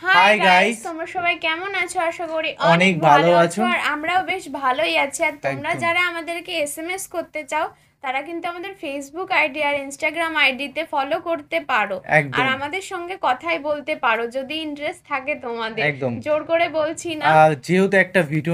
Hi guys, তোমরা সবাই কেমন আছো? আশা করি অনেক ভালো আছো। আর আমরাও বেশ ভালোই আছি। আর তোমরা একদম। যারা আমাদেরকে এসএমএস করতে চাও তারা কিন্তু আমাদের ফেসবুক আইডি আর ইনস্টাগ্রাম আইডিতে ফলো করতে পারো। আর একদম আমাদের সঙ্গে কথাই বলতে পারো যদি ইন্টারেস্ট থাকে তোমাদের। একদম। জোর করে বলছি না। আর যেহেতু একটা ভিডিও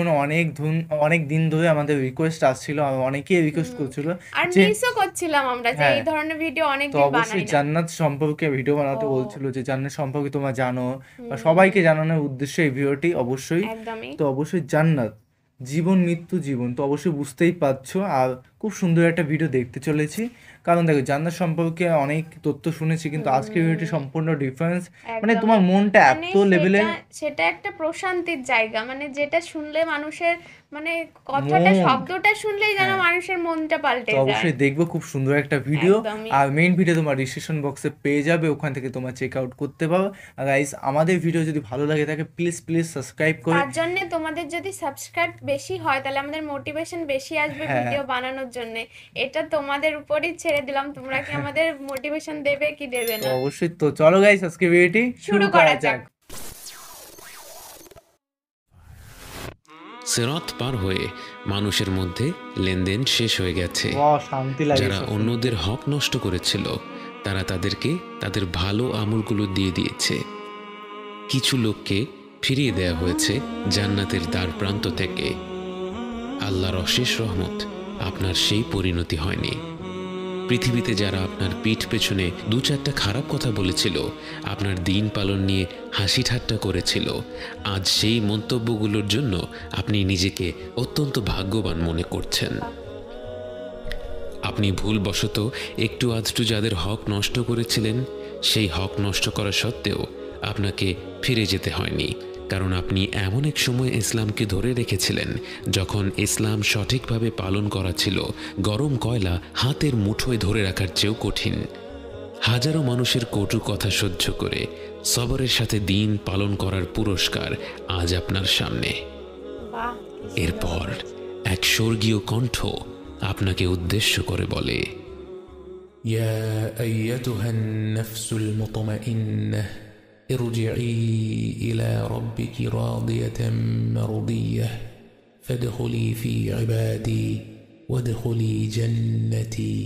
অনেক দিন ধরে আমাদের রিকোয়েস্ট আসছিল, আর অনেকেই রিকোয়েস্ট করছিল আর যে মিসও করছিলাম আমরা যে হ্যাঁ, এই ধরনের ভিডিও তো অনেকদিন বানাই অবশ্যই না। জান্নাত সম্পর্কে ভিডিও বানাতে ও। বলছিল, যে জান্নাত সম্পর্কে তোমরা জানো বা সবাইকে জানানোর উদ্দেশ্যে এই ভিডিওটি অবশ্যই। একদমই। তো অবশ্যই জান্নাত জীবন মৃত্যু জীবন, তো অবশ্যই বুঝতেই পারছো। আর খুব সুন্দর একটা ভিডিও দেখতে চলেছি, কারণ দেখো জান্নাত সম্পর্কে অনেক তথ্য শুনেছি, কিন্তু আজকের ভিডিওটি সম্পূর্ণ ডিফারেন্স। মানে একদমই। তোমার মনটা মানে এত লেভেলে সেটা একটা প্রশান্তির জায়গা, মানে যেটা শুনলে মানুষের মানে কথাটা মন, শব্দটা শুনলেই যেন হ্যাঁ, মানুষের মনটা পাল্টে তো যায়। অবশ্যই দেখবো, খুব সুন্দর একটা ভিডিও। একদমই। আর মেইন ভিডিও তোমার ডিসক্রিপশন বক্সে পেয়ে যাবে, ওখান থেকে তোমার চেক আউট করতে পারো। আর গাইস, আমাদের ভিডিও যদি ভালো লাগে থাকে প্লিজ প্লিজ সাবস্ক্রাইব করে। তার জন্য তোমাদের যদি সাবস্ক্রাইব বেশি হয় তাহলে আমাদের মোটিভেশন বেশি আসবে হ্যাঁ ভিডিও বানানোর জন্য। এটা তোমাদের উপরই ছেড়ে দিলাম, তোমরা কি আমাদের মোটিভেশন দেবে কি দেবে তো না। অবশ্যই, তো চলো গাইস আজকে ভিডিওটি শুরু করা যাক। সিরাত পার হয়ে মানুষের মধ্যে লেনদেন শেষ হয়ে গেছে। শান্তি লাগে যারা এসব শুনতে। অন্যদের হক নষ্ট করেছিল তারা তাদেরকে তাদের ভালো আমলগুলো দিয়ে দিয়েছে। কিছু লোককে ফিরিয়ে দেয়া হয়েছে জান্নাতের দ্বার প্রান্ত থেকে। আল্লাহর অশেষ রহমত আপনার সেই পরিণতি হয়নি। পৃথিবীতে যারা আপনার পিঠ পেছনে দু চারটা খারাপ কথা বলেছিল, আপনার দিন পালন নিয়ে হাসি ঠাট্টা করেছিল, আজ সেই মন্তব্যগুলোর জন্য আপনি নিজেকে অত্যন্ত ভাগ্যবান মনে করছেন। আপনি ভুলবশত একটু আধটু যাদের হক নষ্ট করেছিলেন, সেই হক নষ্ট করা সত্ত্বেও আপনাকে ফিরে যেতে হয়নি, কারণ আপনি এমন এক সময় ইসলামকে ধরে রেখেছিলেন যখন ইসলাম সঠিকভাবে পালন করা ছিল গরম কয়লা হাতের মুঠোয় ধরে রাখার চেয়েও কঠিন। হাজারো মানুষের কটু কথা সহ্য করে সবরের সাথে দিন পালন করার পুরস্কার আজ আপনার সামনে। বাহ। এরপর এক স্বর্গীয় কণ্ঠ আপনাকে উদ্দেশ্য করে বলে, يا أيتها النفس المطمئنة ارجعي إلى ربك راضية مرضية فادخلي في عبادي وادخلي جنتي।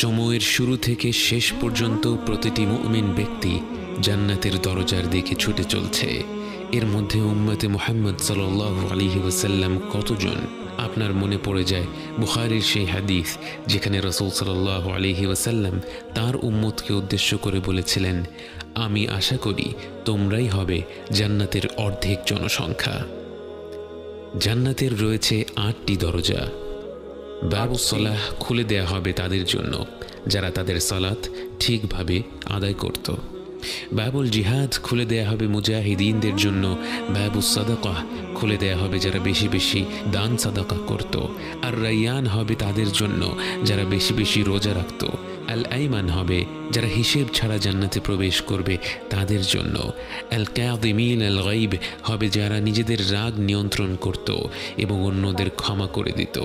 সময়ের শুরু থেকে শেষ পর্যন্ত প্রতিটি মুমিন ব্যক্তি জান্নাতের দরজার দিকে ছুটে চলছে। এর মধ্যে উম্মতে মুহাম্মদ সাল্লাল্লাহু আলাইহি ওয়াসাল্লাম কতজন? আপনার মনে পড়ে যায় বুখারীর সেই হাদিস যেখানে রাসূল সাল্লাল্লাহু আলাইহি ওয়াসাল্লাম তার উম্মতকে উদ্দেশ্য করে বলেছিলেন, আমি আশা করি তোমরাই হবে জান্নাতের অর্ধেক জনসংখ্যা। জান্নাতের রয়েছে 8টি দরজা। বাবুস সালাহ খুলে দেয়া হবে তাদের জন্য যারা তাদের সালাত ঠিকভাবে আদায় করত। বাবুল জিহাদ খুলে দেয়া হবে মুজাহিদিনদের জন্য। বাবুস সাদাকাহ খুলে দেয়া হবে যারা বেশি বেশি দান সাদাকা করত। আর রাইয়ান হবে তাদের জন্য যারা বেশি বেশি রোজা রাখত। আল আইমান হবে যারা হিসেব ছাড়া জান্নাতে প্রবেশ করবে তাদের জন্য। আল কাযিমিন আল গায়ব হবে যারা নিজেদের রাগ নিয়ন্ত্রণ করত এবং অন্যদের ক্ষমা করে দিত।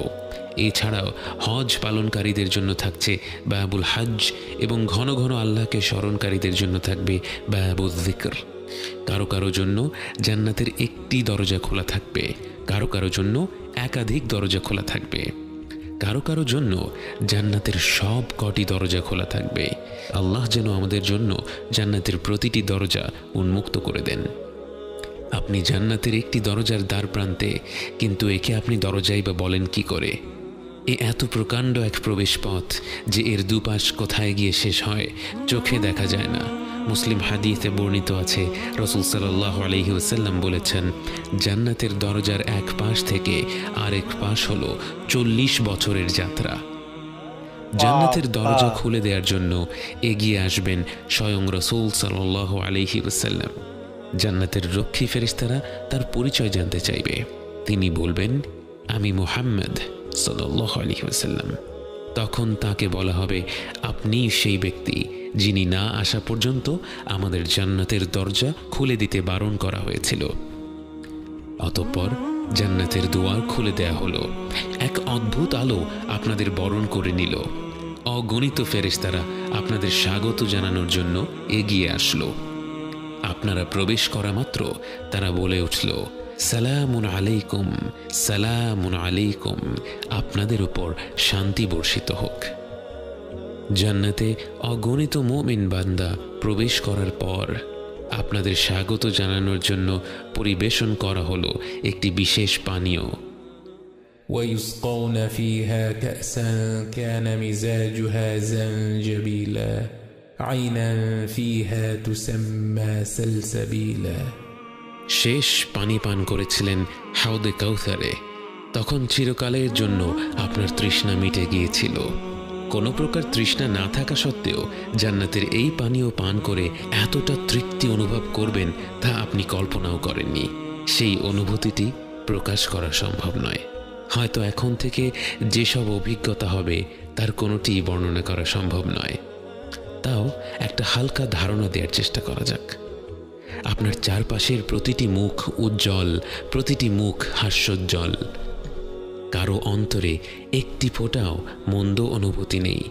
এছাড়াও হজ পালনকারীদের জন্য থাকছে বাবুল হজ, এবং ঘন ঘন আল্লাহকে স্মরণকারীদের জন্য থাকবে বাবুল যিকর। কারো কারো জন্য জান্নাতের একটি দরজা খোলা থাকবে, কারো কারো জন্য একাধিক দরজা খোলা থাকবে, কারো কারো জন্য জান্নাতের সব কটি দরজা খোলা থাকবে। আল্লাহ যেন আমাদের জন্য জান্নাতের প্রতিটি দরজা উন্মুক্ত করে দেন। আপনি জান্নাতের একটি দরজার দ্বার প্রান্তে, কিন্তু একে আপনি দরজাই বা বলেন কি করে? এ এত প্রকাণ্ড এক প্রবেশ পথ যে এর দুপাশ কোথায় গিয়ে শেষ হয় চোখে দেখা যায় না। মুসলিম হাদিসে বর্ণিত আছে, রাসূল সাল্লাল্লাহু আলাইহি ওয়াসাল্লাম বলেছেন, জান্নাতের দরজার এক পাশ থেকে আরেক পাশ হলো 40 বছরের যাত্রা। জান্নাতের দরজা খুলে দেওয়ার জন্য এগিয়ে আসবেন স্বয়ং রাসূল সাল্লাল্লাহু আলাইহি ওয়াসাল্লাম। জান্নাতের রক্ষী ফেরেশতারা তার পরিচয় জানতে চাইবে। তিনি বলবেন, আমি মুহাম্মদ সাল্লাল্লাহু আলাইহি ওয়াসাল্লাম। তখন তাকে বলা হবে, আপনি সেই ব্যক্তি যিনি না আসা পর্যন্ত আমাদের জান্নাতের দরজা খুলে দিতে বারণ করা হয়েছিল। অতঃপর জান্নাতের দুয়ার খুলে দেয়া হলো। এক অদ্ভুত আলো আপনাদের বরণ করে নিল। অগণিত ফেরেশতারা আপনাদের স্বাগত জানানোর জন্য এগিয়ে আসলো। আপনারা প্রবেশ করা মাত্র তারা বলে উঠল, সালামুন আলাইকুম, সালামুন আলাইকুম, আপনাদের উপর শান্তি বর্ষিত হোক। জান্নাতে অগণিত মুমিন বান্দা প্রবেশ করার পর আপনাদের স্বাগত জানানোর জন্য পরিবেশন করা হলো একটি বিশেষ পানীয়। ويسقون فيها كأسا كان مزاجها زنجبيلا عينا فيها تسمى سلسبيلا। শেষ পানি পান করেছিলেন হাউদে কাউসারে। তখন চিরকালের জন্য আপনার তৃষ্ণা মিটে গিয়েছিল। কোনো প্রকার তৃষ্ণা না থাকা সত্ত্বেও জান্নাতের এই পানীয় পান করে এতটা তৃপ্তি অনুভব করবেন তা আপনি কল্পনাও করেননি। সেই অনুভূতিটি প্রকাশ করা সম্ভব নয়। হয়তো এখন থেকে যেসব অভিজ্ঞতা হবে তার কোনোটি বর্ণনা করা সম্ভব নয়। তাও একটা হালকা ধারণা দেওয়ার চেষ্টা করা যাক। আপনার চারপাশের প্রতিটি মুখ উজ্জ্বল, প্রতিটি মুখ হাস্যোজ্জ্বল। কারো অন্তরে একটি ফোঁটাও মন্দ অনুভূতি নেই,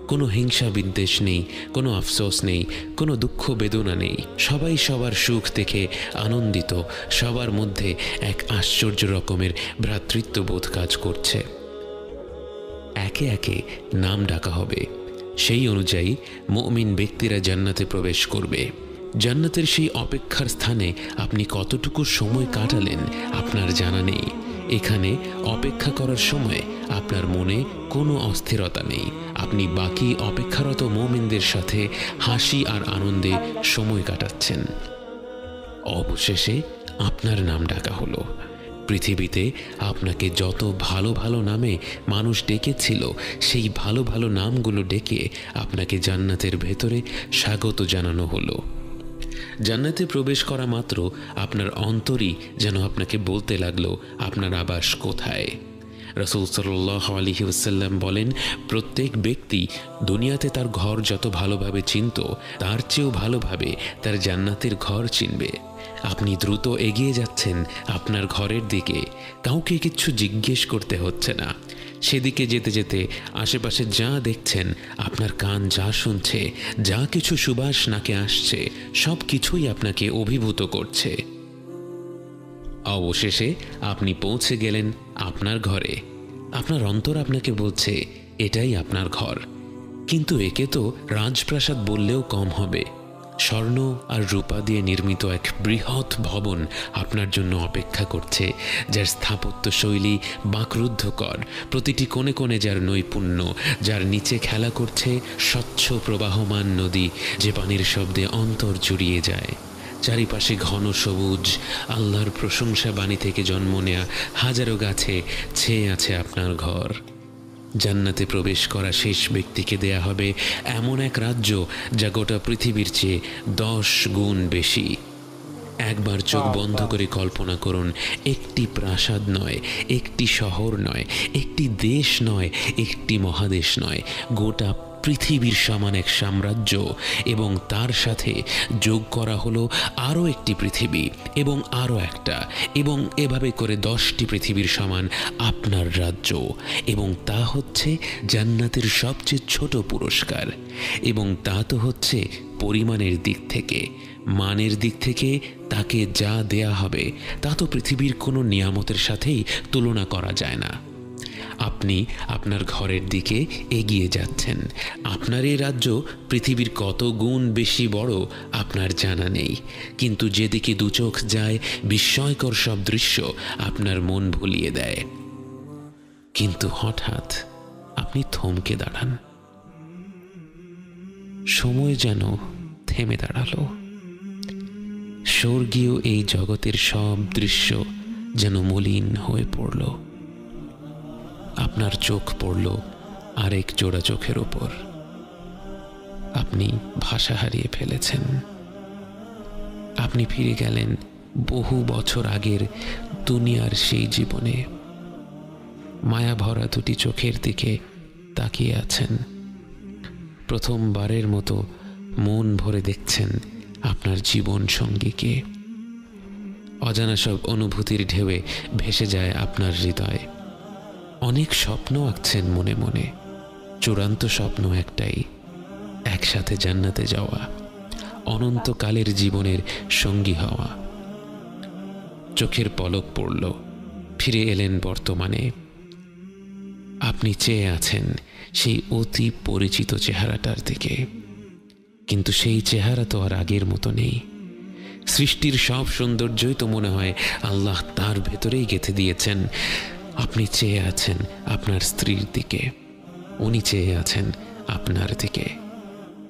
কোনো হিংসা বিদ্বেষ নেই, কোনো আফসোস নেই, কোনো দুঃখ বেদনা নেই। সবাই সবার সুখ দেখে আনন্দিত, সবার মধ্যে এক আশ্চর্য রকমের ভ্রাতৃত্ববোধ কাজ করছে। একে একে নাম ডাকা হবে, সেই অনুযায়ী মুমিন ব্যক্তিরা জান্নাতে প্রবেশ করবে। জান্নাতের সেই অপেক্ষার স্থানে আপনি কতটুকু সময় কাটালেন আপনার জানা নেই। এখানে অপেক্ষা করার সময় আপনার মনে কোনো অস্থিরতা নেই। আপনি বাকি অপেক্ষারত মুমিনদের সাথে হাসি আর আনন্দে সময় কাটাচ্ছেন। অবশেষে আপনার নাম ডাকা হলো। পৃথিবীতে আপনাকে যত ভালো ভালো নামে মানুষ ডেকেছিল, সেই ভালো ভালো নামগুলো ডেকে আপনাকে জান্নাতের ভেতরে স্বাগত জানানো হলো। জান্নাতে প্রবেশ করা মাত্র আপনার অন্তরই যেন আপনাকে বলতে লাগলো আপনার আবাস কোথায়। রাসূল সাল্লাল্লাহু আলাইহি ওয়াসাল্লাম বলেন, প্রত্যেক ব্যক্তি দুনিয়াতে তার ঘর যত ভালোভাবে চিনত, তার চেয়েও ভালোভাবে তার জান্নাতের ঘর চিনবে। আপনি দ্রুত এগিয়ে যাচ্ছেন আপনার ঘরের দিকে, কাউকে কিচ্ছু জিজ্ঞেস করতে হচ্ছে না। সেদিকে যেতে যেতে আশেপাশে যা দেখছেন, আপনার কান যা শুনছে, যা কিছু সুবাস নাকে আসছে, সব কিছুই আপনাকে অভিভূত করছে। অবশেষে আপনি পৌঁছে গেলেন আপনার ঘরে। আপনার অন্তর আপনাকে বলছে এটাই আপনার ঘর। কিন্তু একে তো রাজপ্রাসাদ বললেও কম হবে। স্বর্ণ আর রূপা দিয়ে নির্মিত এক বৃহৎ ভবন আপনার জন্য অপেক্ষা করছে, যার স্থাপত্য শৈলী বাকরুদ্ধকর। প্রতিটি কোণে কোণে যার নৈপুণ্য, যার নিচে খেলা করছে স্বচ্ছ প্রবাহমান নদী, যে পানির শব্দে অন্তর জুড়িয়ে যায়। চারিপাশে ঘন সবুজ, আল্লাহর প্রশংসা বাণী থেকে জন্ম নেয়া হাজারো গাছে ছেয়ে আছে আপনার ঘর। জান্নাতে প্রবেশ করা শেষ ব্যক্তিকে দেয়া হবে এমন এক রাজ্য যা গোটা পৃথিবীর চেয়ে 10 গুণ বেশি। একবার চোখ বন্ধ করে কল্পনা করুন, একটি প্রাসাদ নয়, একটি শহর নয়, একটি দেশ নয়, একটি মহাদেশ নয়, গোটা পৃথিবীর সমান এক সাম্রাজ্য, এবং তার সাথে যোগ করা হলো আরও একটি পৃথিবী এবং আরও একটা, এবং এভাবে করে 10টি পৃথিবীর সমান আপনার রাজ্য। এবং তা হচ্ছে জান্নাতের সবচেয়ে ছোট পুরস্কার। এবং তা তো হচ্ছে পরিমাণের দিক থেকে। মানের দিক থেকে তাকে যা দেয়া হবে তা তো পৃথিবীর কোনো নিয়ামতের সাথেই তুলনা করা যায় না। আপনি আপনার ঘরের দিকে এগিয়ে যাচ্ছেন। আপনার এই রাজ্য পৃথিবীর কত গুণ বেশি বড় আপনার জানা নেই, কিন্তু যেদিকে দুচোখ যায় বিস্ময়কর সব দৃশ্য আপনার মন ভুলিয়ে দেয়। কিন্তু হঠাৎ আপনি থমকে দাঁড়ান। সময় যেন থেমে দাঁড়ালো। স্বর্গীয় এই জগতের সব দৃশ্য যেন মলিন হয়ে পড়ল। আপনার চোখ পড়ল আরেক জোড়া চোখের ওপর। আপনি ভাষা হারিয়ে ফেলেছেন। আপনি ফিরে গেলেন বহু বছর আগের দুনিয়ার সেই জীবনে। মায়া ভরা দুটি চোখের দিকে তাকিয়ে আছেন। প্রথমবারের মতো মন ভরে দেখছেন আপনার জীবন সঙ্গীকে। অজানা সব অনুভূতির ঢেউয়ে ভেসে যায় আপনার হৃদয়। অনেক স্বপ্ন আঁকছেন মনে মনে। চূড়ান্ত স্বপ্ন একটাই, একসাথে জান্নাতে যাওয়া, অনন্তকালের জীবনের সঙ্গী হওয়া। চোখের পলক পড়ল, ফিরে এলেন বর্তমানে। আপনি চেয়ে আছেন সেই অতি পরিচিত চেহারাটার দিকে, কিন্তু সেই চেহারা তো আর আগের মতো নেই। সৃষ্টির সব সৌন্দর্যই তো মনে হয় আল্লাহ তার ভেতরেই গেঁথে দিয়েছেন। আপনি চেয়ে আছেন আপনার স্ত্রীর দিকে, উনি চেয়ে আছেন আপনার দিকে।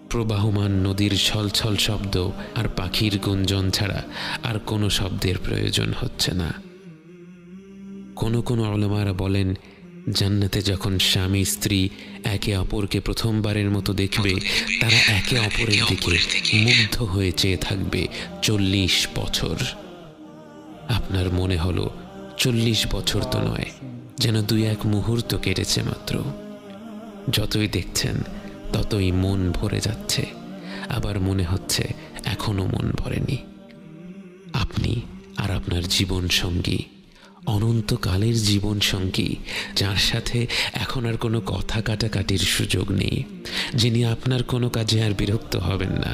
প্রবাহমান নদীর ছলছল শব্দ আর পাখির গুঞ্জন ছাড়া আর কোনো শব্দের প্রয়োজন হচ্ছে না। কোনো কোনো উলামারা বলেন, জান্নাতে যখন স্বামী স্ত্রী একে অপরকে প্রথমবারের মতো দেখবে, তারা একে অপরের দিকে মুগ্ধ হয়ে চেয়ে থাকবে 40 বছর। আপনার মনে হলো 40 বছর তো নয়, যেন 2-1 মুহূর্ত কেটেছে মাত্র। যতই দেখছেন ততই মন ভরে যাচ্ছে, আবার মনে হচ্ছে এখনো মন ভরেনি। আপনি আর আপনার জীবন সঙ্গী, অনন্তকালের জীবন সঙ্গী, যার সাথে এখন আর কোনো কথা কাটাকাটির সুযোগ নেই, যিনি আপনার কোনো কাজে আর বিরক্ত হবেন না,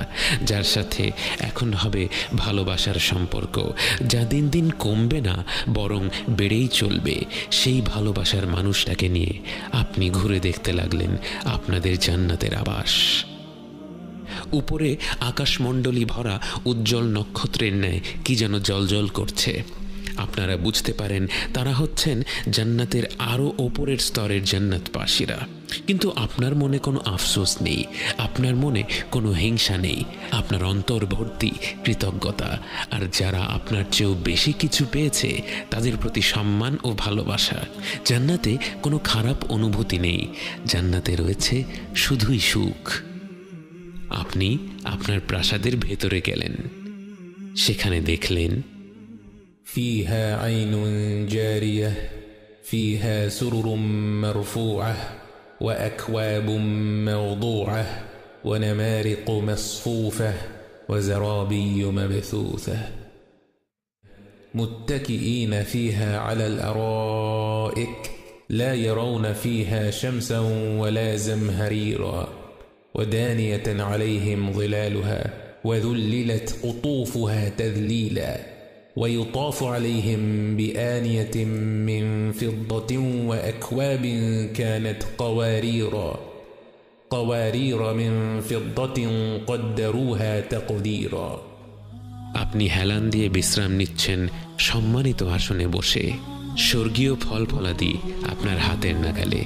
যার সাথে এখন হবে ভালোবাসার সম্পর্ক, যা দিন দিন কমবে না বরং বেড়েই চলবে। সেই ভালোবাসার মানুষটাকে নিয়ে আপনি ঘুরে দেখতে লাগলেন আপনাদের জান্নাতের আবাস। উপরে আকাশমণ্ডলী ভরা উজ্জ্বল নক্ষত্রের ন্যায় কি যেন জ্বলজ্বল করছে। আপনারা বুঝতে পারেন তারা হচ্ছেন জান্নাতের আরও ওপরের স্তরের জান্নাতবাসীরা। কিন্তু আপনার মনে কোনো আফসোস নেই, আপনার মনে কোনো হিংসা নেই, আপনার অন্তর ভর্তি কৃতজ্ঞতা। আর যারা আপনার চেয়েও বেশি কিছু পেয়েছে তাদের প্রতি সম্মান ও ভালোবাসা। জান্নাতে কোনো খারাপ অনুভূতি নেই, জান্নাতে রয়েছে শুধুই সুখ। আপনি আপনার প্রাসাদের ভেতরে গেলেন, সেখানে দেখলেন فيها عين جارية فيها سرر مرفوعة وأكواب موضوعة ونمارق مصفوفة وزرابي مبثوثة متكئين فيها على الأرائك لا يرون فيها شمسا ولا زمهريرا ودانية عليهم ظلالها وذللت قطوفها تذليلا ويطاف عليهم بآنية من فضة وأكواب كانت قوارير من فضة قدروها تقديرا। আপনি হেলান দিয়ে বিশ্রাম নিচ্ছেন সম্মানিত আসনে বসে। স্বর্গীয় ফল ফলাদি আপনার হাতের নাগালে।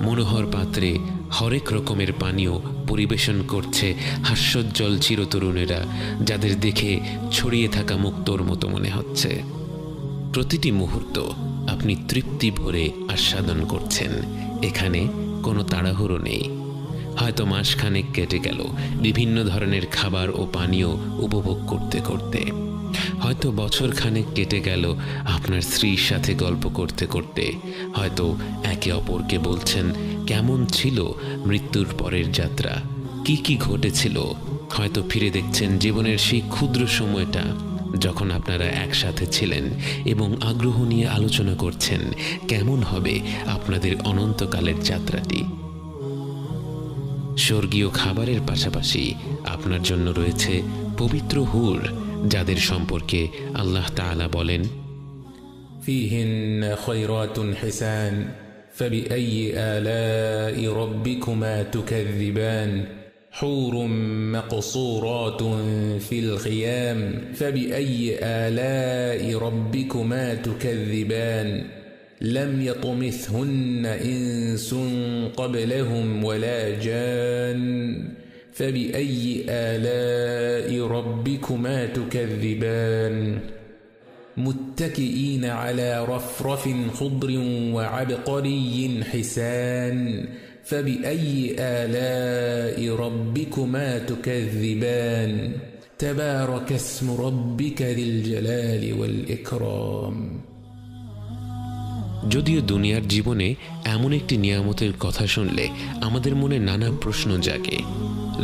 মনোহর পাত্রে হরেক রকমের পানীয় পরিবেশন করছে হাস্যোজ্জ্বল চিরতরুণেরা, যাদের দেখে ছড়িয়ে থাকা মুক্তোর মতো মনে হচ্ছে। প্রতিটি মুহূর্ত আপনি তৃপ্তি ভরে আস্বাদন করছেন। এখানে কোনো তাড়াহুড়ো নেই। হয়তো মাসখানেক কেটে গেল বিভিন্ন ধরনের খাবার ও পানীয় উপভোগ করতে করতে। হয়তো বছরখানেক কেটে গেল আপনার স্ত্রীর সাথে গল্প করতে করতে। হয়তো একে অপরকে বলছেন কেমন ছিল মৃত্যুর পরের যাত্রা, কি কি ঘটেছিল। হয়তো ফিরে দেখছেন জীবনের সেই ক্ষুদ্র সময়টা যখন আপনারা একসাথে ছিলেন এবং আগ্রহ নিয়ে আলোচনা করছেন কেমন হবে আপনাদের অনন্তকালের যাত্রাটি। স্বর্গীয় খাবারের পাশাপাশি আপনার জন্য রয়েছে পবিত্র হুর, যাদের সম্পর্কে আল্লাহ তাআলা বলেন, فيهن خيرات حسان فبأي آلاء ربكما تكذبان حور مقصورات في الخيام فبأي آلاء ربكما تكذبان لم يطمثهن إنس قبلهم ولا جان فبأي آلاء ربكما تكذبان متكئين على رفرف خضر وعبقري حسان فبأي آلاء ربكما تكذبان تبارك اسم ربك ذي الجلال والإكرام। যদিও দুনিয়ার জীবনে এমন একটি নিয়ামতের কথা শুনলে আমাদের মনে নানা প্রশ্ন জাগে।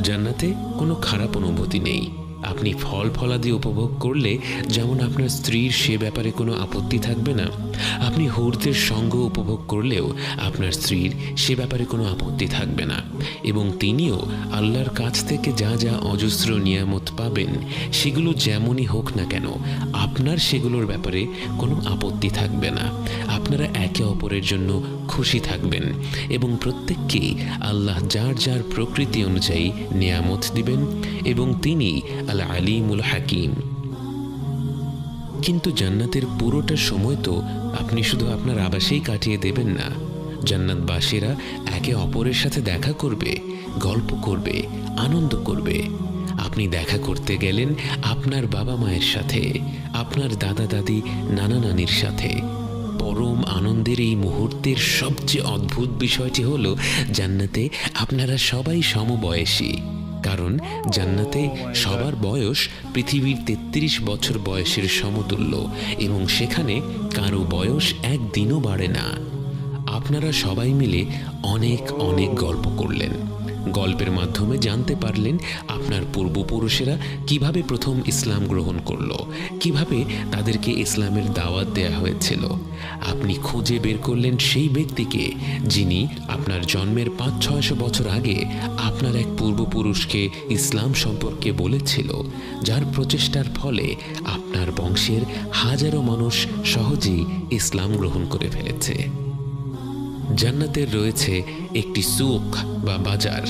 জান্নাতে কোনো খারাপ অনুভূতি নেই, আপনি ফল ফলাদি উপভোগ করলে যেমন আপনার স্ত্রীর সে ব্যাপারে কোনো আপত্তি থাকবে না, আপনি হুরদের সঙ্গ উপভোগ করলেও আপনার স্ত্রীর সে ব্যাপারে কোনো আপত্তি থাকবে না, এবং তিনিও আল্লাহর কাছ থেকে যা যা অজস্র নিয়ামত পাবেন সেগুলো যেমনই হোক না কেন আপনার সেগুলোর ব্যাপারে কোনো আপত্তি থাকবে না। আপনারা একে অপরের জন্য খুশি থাকবেন এবং প্রত্যেককেই আল্লাহ যার যার প্রকৃতি অনুযায়ী নিয়ামত দিবেন, এবং তিনি আল আলিমুল হাকিম। কিন্তু জান্নাতের পুরোটা সময় তো আপনি শুধু আপনার আবাসেই কাটিয়ে দেবেন না। জান্নাতবাসীরা একে অপরের সাথে দেখা করবে, গল্প করবে, আনন্দ করবে। আপনি দেখা করতে গেলেন আপনার বাবা মায়ের সাথে, আপনার দাদা দাদি, নানা নানির সাথে। পরম আনন্দের এই মুহূর্তের সবচেয়ে অদ্ভুত বিষয়টি হলো জান্নাতে আপনারা সবাই সমবয়সী, কারণ জান্নাতে সবার বয়স পৃথিবীর 33 বছর বয়সের সমতুল্য, এবং সেখানে কারো বয়স একদিনও বাড়ে না। আপনারা সবাই মিলে অনেক অনেক গল্প করলেন, গল্পের মাধ্যমে জানতে পারলেন আপনার পূর্বপুরুষেরা কিভাবে প্রথম ইসলাম গ্রহণ করলো, কিভাবে তাদেরকে ইসলামের দাওয়াত দেয়া হয়েছিল। আপনি খুঁজে বের করলেন সেই ব্যক্তিকে যিনি আপনার জন্মের 500-600 বছর আগে আপনার এক পূর্বপুরুষকে ইসলাম সম্পর্কে বলেছিল, যার প্রচেষ্টার ফলে আপনার বংশের হাজারো মানুষ সহজেই ইসলাম গ্রহণ করে ফেলেছে। জান্নাতের রয়েছে একটি সুক বা বাজার,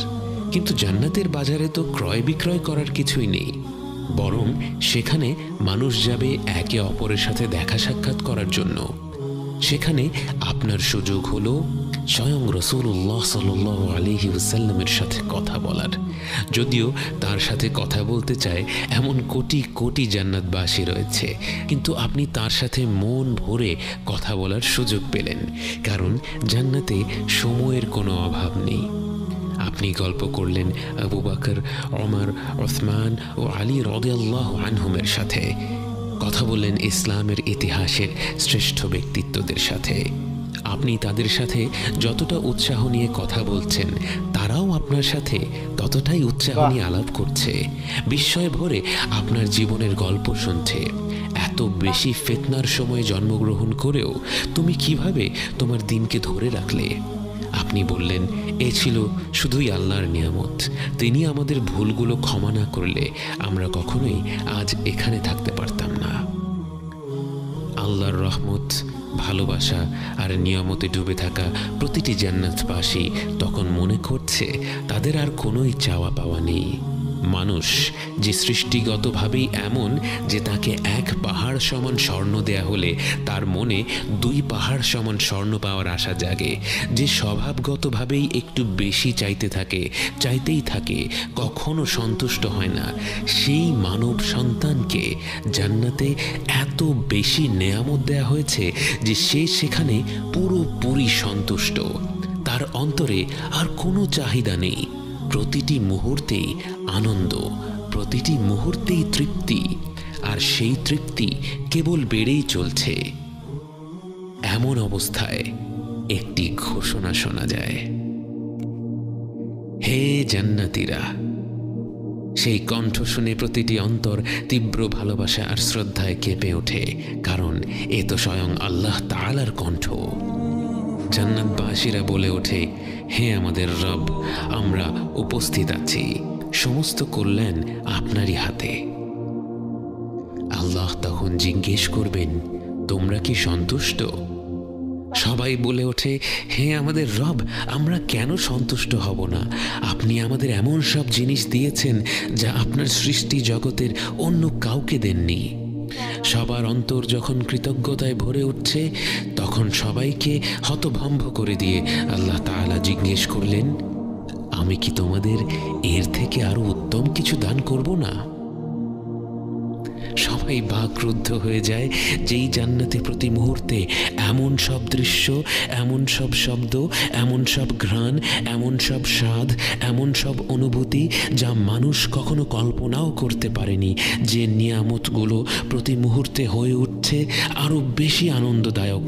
কিন্তু জান্নাতের বাজারে তো ক্রয় বিক্রয় করার কিছুই নেই, বরং সেখানে মানুষ যাবে একে অপরের সাথে দেখা সাক্ষাৎ করার জন্য। সেখানে আপনার সুযোগ হলো স্বয়ং রাসূলুল্লাহ সাল্লাল্লাহু আলাইহি ওয়াসাল্লামের সাথে কথা বলার। যদিও তার সাথে কথা বলতে চায় এমন কোটি কোটি জান্নাতবাসী রয়েছে, কিন্তু আপনি তার সাথে মন ভরে কথা বলার সুযোগ পেলেন, কারণ জান্নাতে সময়ের কোনো অভাব নেই। আপনি গল্প করলেন আবু বকর, ওমর, ওসমান ও আলী রাদিয়াল্লাহু আনহুমের সাথে, কথা বললেন ইসলামের ইতিহাসের শ্রেষ্ঠ ব্যক্তিত্বদের সাথে। আপনি তাদের সাথে যতটা উৎসাহ নিয়ে কথা বলছেন, তারাও আপনার সাথে ততটাই উৎসাহ নিয়ে আলাপ করছে, বিস্ময় ভরে আপনার জীবনের গল্প শুনছে। এত বেশি ফিতনার সময় জন্মগ্রহণ করেও তুমি কিভাবে তোমার দিনকে ধরে রাখলে? আপনি বললেন, এ ছিল শুধুই আল্লাহর নিয়ামত, তিনি আমাদের ভুলগুলো ক্ষমা না করলে আমরা কখনোই আজ এখানে থাকতে পারতাম না। আল্লাহর রহমত, ভালোবাসা আর নিয়ামতে ডুবে থাকা প্রতিটি জান্নাতবাসী তখন মনে করছে তাদের আর কোনোই চাওয়া পাওয়া নেই। মানুষ যে সৃষ্টিগতভাবেই এমন যে তাকে এক পাহাড় সমান স্বর্ণ দেয়া হলে তার মনে 2 পাহাড় সমান স্বর্ণ পাওয়ার আশা জাগে, যে স্বভাবগতভাবেই একটু বেশি চাইতেই থাকে, কখনো সন্তুষ্ট হয় না, সেই মানব সন্তানকে জান্নাতে এত বেশি নেয়ামত দেয়া হয়েছে যে সে সেখানে পুরোপুরি সন্তুষ্ট। তার অন্তরে আর কোনো চাহিদা নেই, প্রতিটি মুহূর্তেই আনন্দ, প্রতিটি মুহূর্তেই তৃপ্তি, আর সেই তৃপ্তি কেবল বেড়েই চলছে। এমন অবস্থায় একটি ঘোষণা শোনা যায়, হে জান্নাতীরা। সেই কণ্ঠ শুনে প্রতিটি অন্তর তীব্র ভালোবাসা আর শ্রদ্ধায় কেঁপে ওঠে, কারণ এ তো স্বয়ং আল্লাহ তাআলার কণ্ঠ। জান্নাতবাসীরা বলে ওঠে, হে আমাদের রব, আমরা উপস্থিত আছি, সমস্ত কল্যাণ আপনারই হাতে। আল্লাহ তখন জিজ্ঞেস করবেন, তোমরা কি সন্তুষ্ট? সবাই বলে ওঠে, হে আমাদের রব, আমরা কেন সন্তুষ্ট হব না? আপনি আমাদের এমন সব জিনিস দিয়েছেন যা আপনার সৃষ্টি জগতের অন্য কাউকে দেননি। সবার অন্তর যখন কৃতজ্ঞতায় ভরে উঠছে, তখন সবাইকে হতভম্ব করে দিয়ে আল্লাহ তাআলা জিজ্ঞেস করলেন, আমি কি তোমাদের এর থেকে আরো উত্তম কিছু দান করব না? সবাই বাকরুদ্ধ হয়ে যায়, যেই জান্নাতে প্রতি মুহূর্তে এমন সব দৃশ্য, এমন সব শব্দ, এমন সব ঘ্রাণ, এমন সব স্বাদ, এমন সব অনুভূতি যা মানুষ কখনো কল্পনাও করতে পারেনি, যে নিয়ামতগুলো প্রতি মুহূর্তে হয়ে উঠছে আরো বেশি আনন্দদায়ক।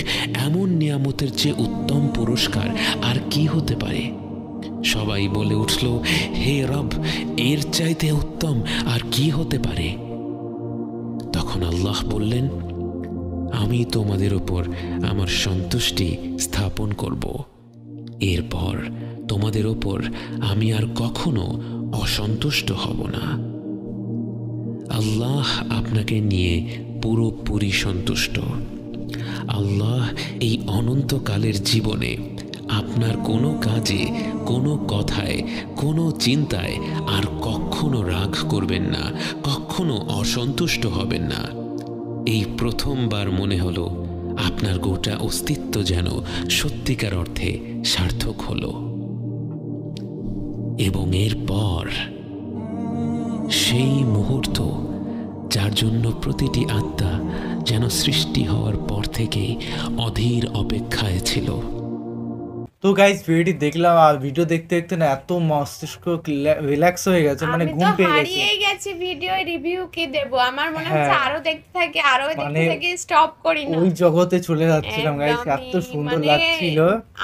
এমন নিয়ামতের চেয়ে উত্তম পুরস্কার আর কি হতে পারে? সবাই বলে উঠল, হে রব, এর চাইতে উত্তম আর কি হতে পারে? তখন আল্লাহ বললেন, আমি তোমাদের উপর আমার সন্তুষ্টি স্থাপন করব, এরপর তোমাদের উপর আমি আর কখনো অসন্তুষ্ট হব না। আল্লাহ আপনাকে নিয়ে পুরোপুরি সন্তুষ্ট। আল্লাহ এই অনন্তকালের জীবনে আপনার কোনো কাজে, কোনো কথায়, কোনো চিন্তায় আর কখনো রাগ করবেন না, কখনো অসন্তুষ্ট হবেন না। এই প্রথমবার মনে হলো আপনার গোটা অস্তিত্ব যেন সত্যিকার অর্থে সার্থক হলো। এবং এরপর সেই মুহূর্ত, যার জন্য প্রতিটি আত্মা যেন সৃষ্টি হওয়ার পর থেকেই অধীর অপেক্ষায় ছিল। তো গাইস ভিডিওটি দেখলাম, আর ভিডিও দেখতে দেখতে না এত মস্তিষ্ক রিল্যাক্স হয়ে গেছে, মানে আমি ঘুম তো পেয়ে গেছে। হারিয়ে গেছি, ভিডিও রিভিউ কি দেব, আমার মনে হচ্ছে হ্যাঁ। আরো দেখতে থাকি, আরো দেখতে মানে থাকি, স্টপ করি না। ওই জগতে চলে যাচ্ছিলাম গাইস, এত একদমই, সুন্দর মানে লাগছিল।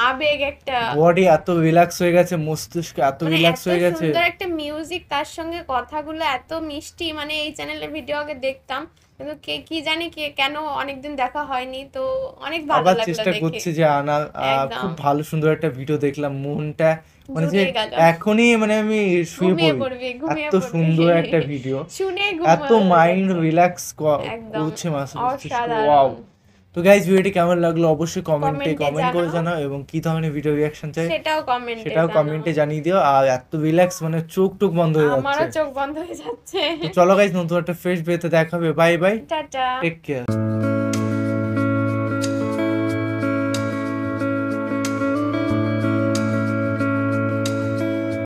আবেগ একটা, বডি এত রিল্যাক্স হয়ে গেছে, মস্তিষ্ক এত মানে রিল্যাক্স এত হয়ে গেছে। সুন্দর একটা মিউজিক, তার সঙ্গে কথাগুলো এত মিষ্টি। মানে এই চ্যানেলের ভিডিও আগে দেখতাম, কিন্তু কি জানি কেন অনেকদিন দেখা হয়নি, তো অনেক ভালো আবার লাগলো চেষ্টা দেখে। করছি যে আনার। একদম। খুব ভালো সুন্দর একটা ভিডিও দেখলাম, মনটা মানে যে জুড়ে গেল। এখনই মানে আমি শুয়ে ঘুমিয়ে পড়ি, পড়বি, ঘুমিয়ে এত পড়বি। সুন্দর একটা ভিডিও, শুনে এত মাইন্ড রিল্যাক্স একদম করছে মস্তিষ্ক। অসাধারণ। ওয়াও। তো গাইস ভিডিওটি কেমন লাগলো অবশ্যই কমেন্টে কমেন্টে কমেন্ট করে জানাও। জানাও, এবং কি ধরনের ভিডিও রিঅ্যাকশন চাই সেটাও সেটাও কমেন্টে জানিয়ে দিও। আর এত রিল্যাক্স মানে চোখ টোক বন্ধ হয়ে আমারও যাচ্ছে। চোখ বন্ধ হয়ে যাচ্ছে। তো চলো গাইস, নতুন একটা ফ্রেশ ভিডিওতে দেখা হবে। বাই বাই, টাটা। Take care.